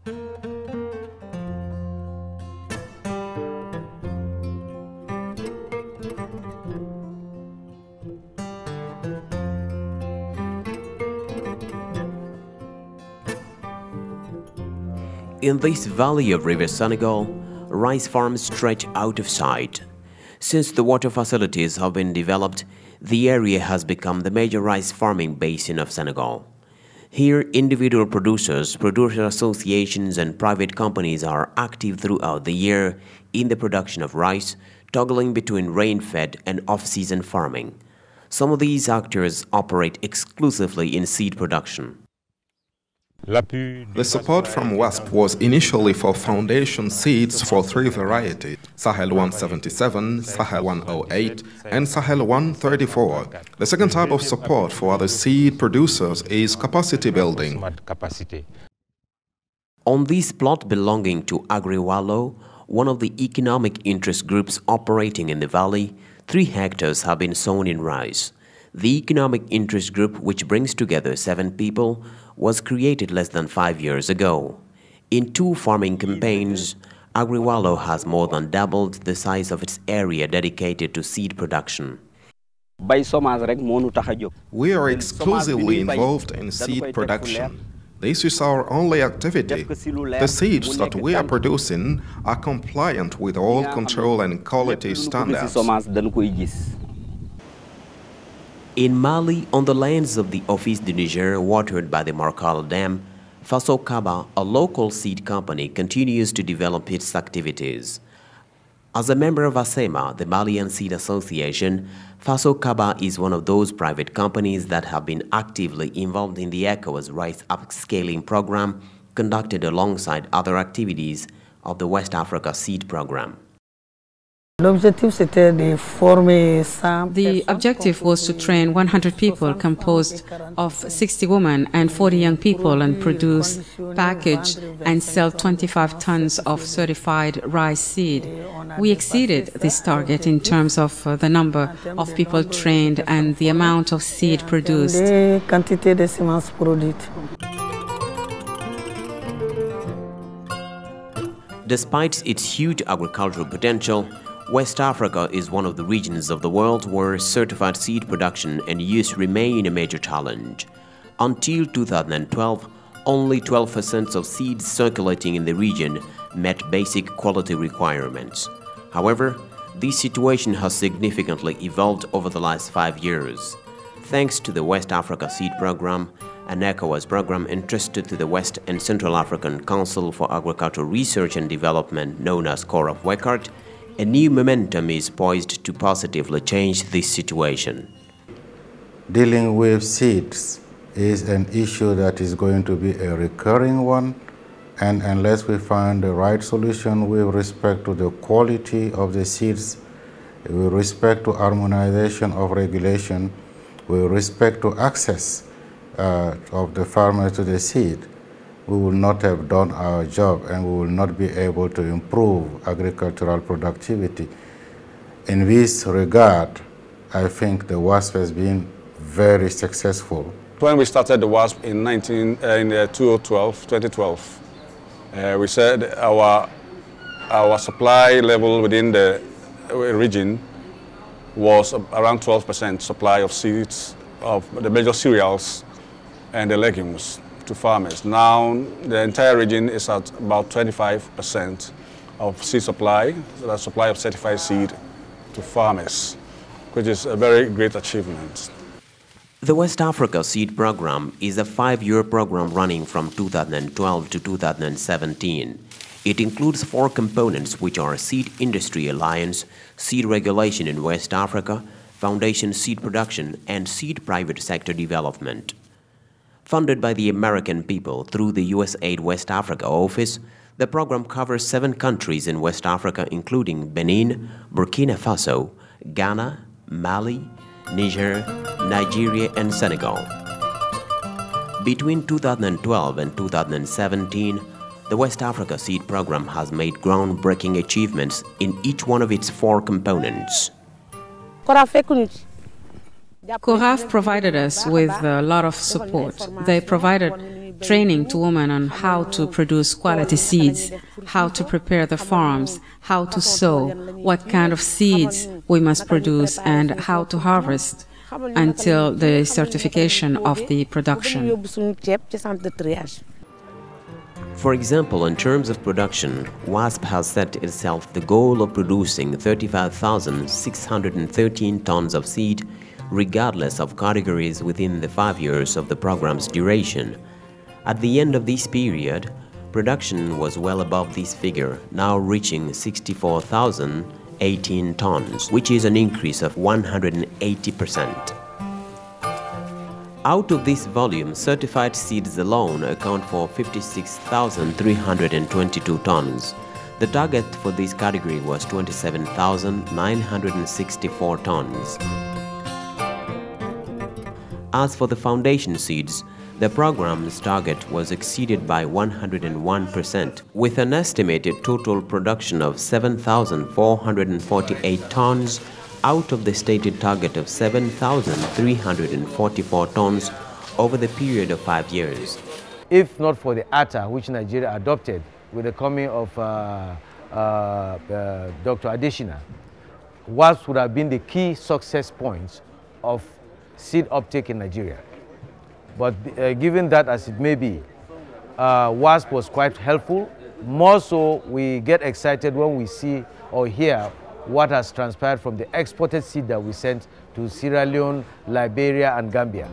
In this valley of River Senegal, rice farms stretch out of sight. Since the water facilities have been developed, the area has become the major rice farming basin of Senegal. Here, individual producers, producer associations and private companies are active throughout the year in the production of rice, toggling between rain-fed and off-season farming. Some of these actors operate exclusively in seed production. The support from Wasp was initially for foundation seeds for 3 varieties, Sahel 177, Sahel 108, and Sahel 134. The second type of support for other seed producers is capacity building. On this plot belonging to Agri-Wallo, one of the economic interest groups operating in the valley, 3 hectares have been sown in rice. The economic interest group, which brings together 7 people, was created less than 5 years ago. In 2 farming campaigns, Agri-Wallo has more than doubled the size of its area dedicated to seed production. We are exclusively involved in seed production. This is our only activity. The seeds that we are producing are compliant with all control and quality standards. In Mali, on the lands of the Office du Niger, watered by the Markal Dam, Psao Kaba, a local seed company, continues to develop its activities. As a member of ASEMA, the Malian Seed Association, Psao Kaba is one of those private companies that have been actively involved in the ECOWAS rice upscaling program conducted alongside other activities of the West Africa Seed Program. The objective was to train 100 people composed of 60 women and 40 young people and produce, package and sell 25 tons of certified rice seed. We exceeded this target in terms of the number of people trained and the amount of seed produced. Despite its huge agricultural potential, West Africa is one of the regions of the world where certified seed production and use remain a major challenge. Until 2012, only 12% of seeds circulating in the region met basic quality requirements. However, this situation has significantly evolved over the last 5 years. Thanks to the West Africa Seed Program, an ECOWAS program entrusted to the West and Central African Council for Agricultural Research and Development, known as Coraf Wecard, a new momentum is poised to positively change this situation. Dealing with seeds is an issue that is going to be a recurring one, and unless we find the right solution with respect to the quality of the seeds, with respect to harmonization of regulation, with respect to access of the farmers to the seed, we will not have done our job and we will not be able to improve agricultural productivity. In this regard, I think the Wasp has been very successful. When we started the Wasp in 2012, we said our supply level within the region was around 12% supply of seeds, of the major cereals and the legumes to farmers. Now the entire region is at about 25% of seed supply, so that's supply of certified seed to farmers, which is a very great achievement. The West Africa Seed Program is a 5-year program running from 2012 to 2017. It includes 4 components, which are Seed Industry Alliance, Seed Regulation in West Africa, Foundation Seed Production, and Seed Private Sector Development. Funded by the American people through the USAID West Africa office, the program covers 7 countries in West Africa, including Benin, Burkina Faso, Ghana, Mali, Niger, Nigeria, and Senegal. Between 2012 and 2017, the West Africa Seed Program has made groundbreaking achievements in each one of its 4 components. Coraf provided us with a lot of support. They provided training to women on how to produce quality seeds, how to prepare the farms, how to sow, what kind of seeds we must produce, and how to harvest until the certification of the production. For example, in terms of production, Wasp has set itself the goal of producing 35,613 tons of seed, regardless of categories, within the 5 years of the program's duration. At the end of this period, production was well above this figure, now reaching 64,018 tons, which is an increase of 180%. Out of this volume, certified seeds alone account for 56,322 tons. The target for this category was 27,964 tons. As for the foundation seeds, the program's target was exceeded by 101%, with an estimated total production of 7,448 tons out of the stated target of 7,344 tons over the period of 5 years. If not for the ATA, which Nigeria adopted with the coming of Dr. Adesina, WASP would have been the key success points of seed uptake in Nigeria. But given that as it may be, WASP was quite helpful. More so, we get excited when we see or hear what has transpired from the exported seed that we sent to Sierra Leone, Liberia, and Gambia.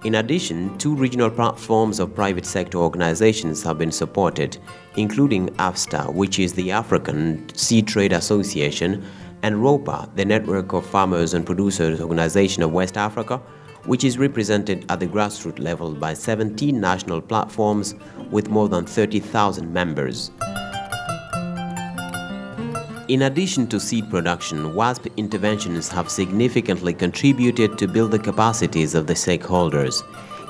In addition, 2 regional platforms of private sector organizations have been supported, including AFSTA, which is the African Seed Trade Association, and ROPA, the Network of Farmers and Producers Organization of West Africa, which is represented at the grassroots level by 17 national platforms with more than 30,000 members. In addition to seed production, WASP interventions have significantly contributed to build the capacities of the stakeholders.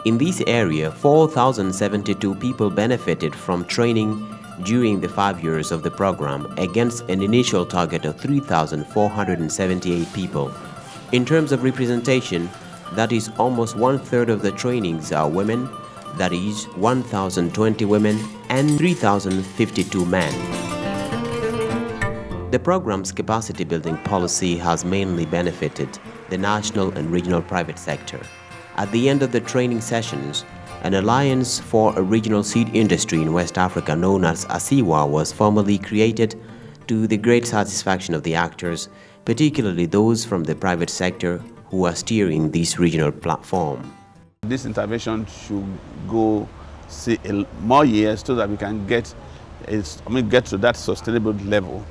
In this area, 4,072 people benefited from training during the 5 years of the program, against an initial target of 3,478 people. In terms of representation, that is almost 1/3 of the trainings are women, that is 1,020 women and 3,052 men. The program's capacity building policy has mainly benefited the national and regional private sector. At the end of the training sessions, an alliance for a regional seed industry in West Africa known as ASIWA was formally created, to the great satisfaction of the actors, particularly those from the private sector who are steering this regional platform. This intervention should go more years so that we can get to that sustainable level.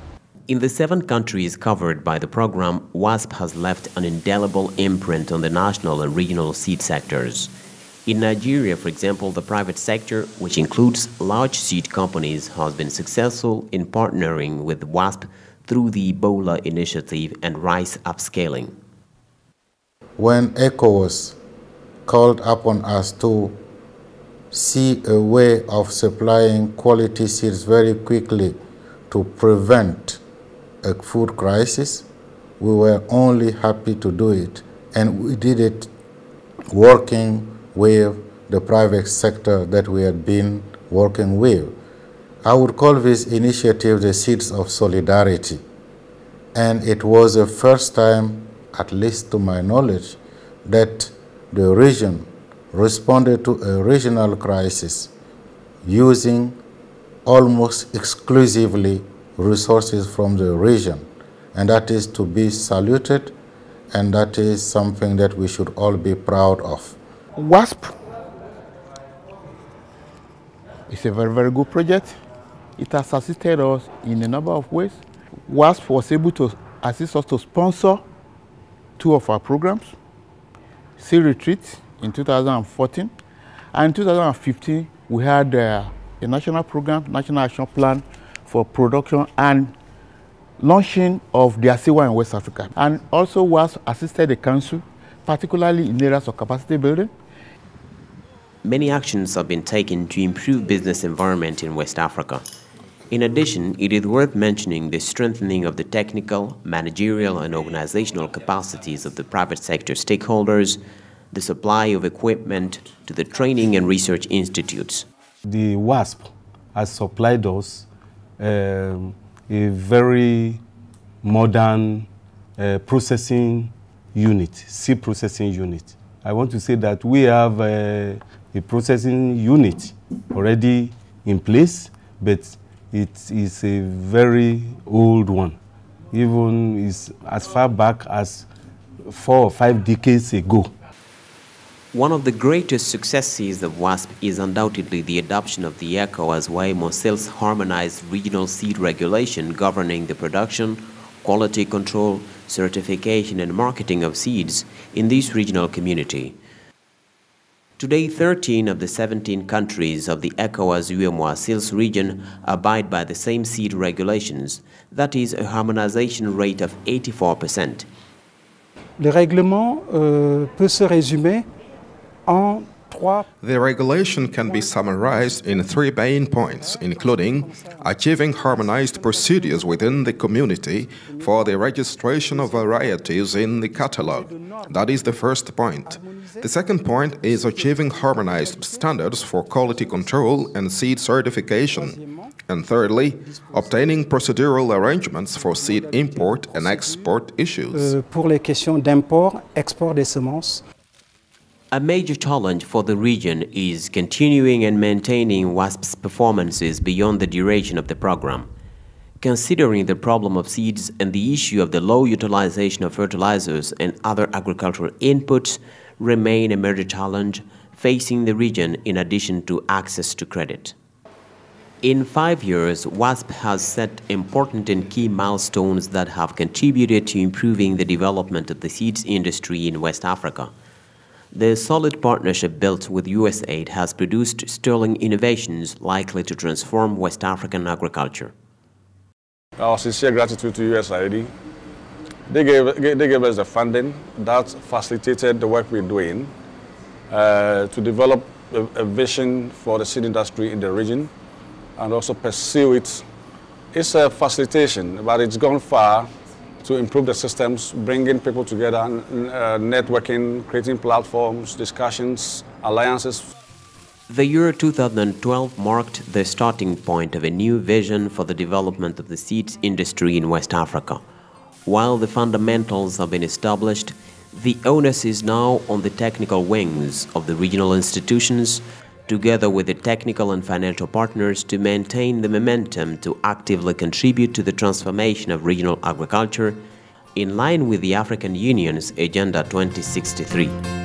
In the 7 countries covered by the program, WASP has left an indelible imprint on the national and regional seed sectors. In Nigeria, for example, the private sector, which includes large seed companies, has been successful in partnering with WASP through the Ebola initiative and rice upscaling. When ECOWAS called upon us to see a way of supplying quality seeds very quickly to prevent a food crisis, we were only happy to do it, and we did it working with the private sector that we had been working with. I would call this initiative the Seeds of Solidarity, and it was the first time, at least to my knowledge, that the region responded to a regional crisis using almost exclusively resources from the region, and that is to be saluted, and that is something that we should all be proud of. WASP is a very, very good project. It has assisted us in a number of ways. WASP was able to assist us to sponsor 2 of our programs, Seed Retreat in 2014, and in 2015 we had a national program, National Action Plan for production and launching of the ASIWA in West Africa. And also WASP assisted the council, particularly in areas of capacity building. Many actions have been taken to improve business environment in West Africa. In addition, it is worth mentioning the strengthening of the technical, managerial, and organizational capacities of the private sector stakeholders, the supply of equipment to the training and research institutes. The Wasp has supplied us a very modern processing unit, seed processing unit. I want to say that we have a processing unit already in place, but it is a very old one. Even is as far back as 4 or 5 decades ago. One of the greatest successes of WASP is undoubtedly the adoption of the ECHO WAIMO's harmonized regional seed regulation governing the production, quality control, certification and marketing of seeds in this regional community. Today, 13 of the 17 countries of the ECOWAS-UEMOA sales region abide by the same seed regulations, that is a harmonization rate of 84%. Le règlement peut se résumer en trois. The regulation can be summarized in 3 main points, including achieving harmonized procedures within the community for the registration of varieties in the catalog. That is the first point. The second point is achieving harmonized standards for quality control and seed certification. And thirdly, obtaining procedural arrangements for seed import and export issues. Pour les questions d'import, export des semences. A major challenge for the region is continuing and maintaining WASP's performances beyond the duration of the program. Considering the problem of seeds and the issue of the low utilization of fertilizers and other agricultural inputs remain a major challenge facing the region in addition to access to credit. In 5 years, WASP has set important and key milestones that have contributed to improving the development of the seeds industry in West Africa. The solid partnership built with USAID has produced sterling innovations likely to transform West African agriculture. Our sincere gratitude to USAID. They gave us the funding that facilitated the work we're doing to develop a vision for the seed industry in the region and also pursue it. It's a facilitation, but it's gone far to improve the systems, bringing people together, networking, creating platforms, discussions, alliances. The year 2012 marked the starting point of a new vision for the development of the seeds industry in West Africa. While the fundamentals have been established, the onus is now on the technical wings of the regional institutions, together with the technical and financial partners, to maintain the momentum to actively contribute to the transformation of regional agriculture in line with the African Union's Agenda 2063.